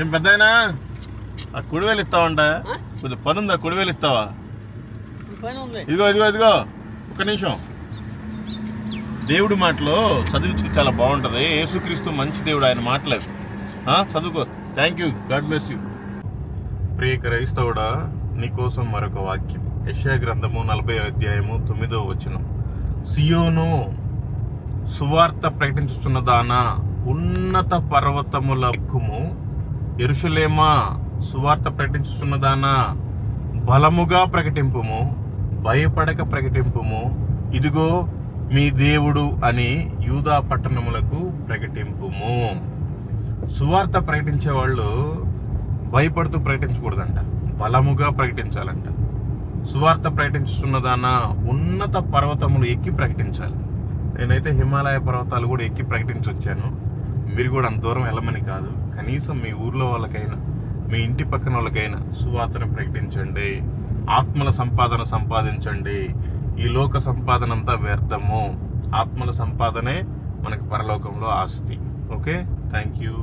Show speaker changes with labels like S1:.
S1: ఏం పెద్దయినా ఆ కుడివేలు ఇస్తావంట, కొద్దిగా పని ఉందా? కుడివేలు ఇస్తావా? ఇదిగో ఇదిగో ఇదిగో ఒక్క నిమిషం. దేవుడి మాటలో చదివించుకు చాలా బాగుంటుంది. యేసుక్రీస్తు మంచి దేవుడు, ఆయన మాటలేదు. చదువుకో. Thank you, God bless you. ప్రియ క్రైస్తవుడా, నీకోసం మరొక వాక్యం. యెషయా గ్రంథము 40:9. సియోను సువార్త ప్రకటించుచున్నదానా, ఉన్నత పర్వతముల ఎక్కుము. యెరూషలేమా సువార్త ప్రకటించుచున్నదానా, బలముగా ప్రకటింపుము, భయపడక ప్రకటింపుము. ఇదిగో మీ దేవుడు అని యూదా పట్టణములకు ప్రకటింపుము. సువార్త ప్రకటించే వాళ్ళు భయపడుతూ ప్రకటించకూడదంట, బలముగా ప్రకటించాలంట. సువార్త ప్రకటించుతున్నదానా ఉన్నత పర్వతములు ఎక్కి ప్రకటించాలి. నేనైతే హిమాలయ పర్వతాలు కూడా ఎక్కి ప్రకటించొచ్చాను. మీరు కూడా అంత దూరం వెళ్ళమని కాదు, కనీసం మీ ఊర్లో వాళ్ళకైనా, మీ ఇంటి పక్కన వాళ్ళకైనా సువార్తను ప్రకటించండి. ఆత్మల సంపాదన సంపాదించండి. ఈ లోక సంపాదన అంతా వ్యర్థము. ఆత్మల సంపాదనే మనకు పరలోకంలో ఆస్తి. Okay, thank you.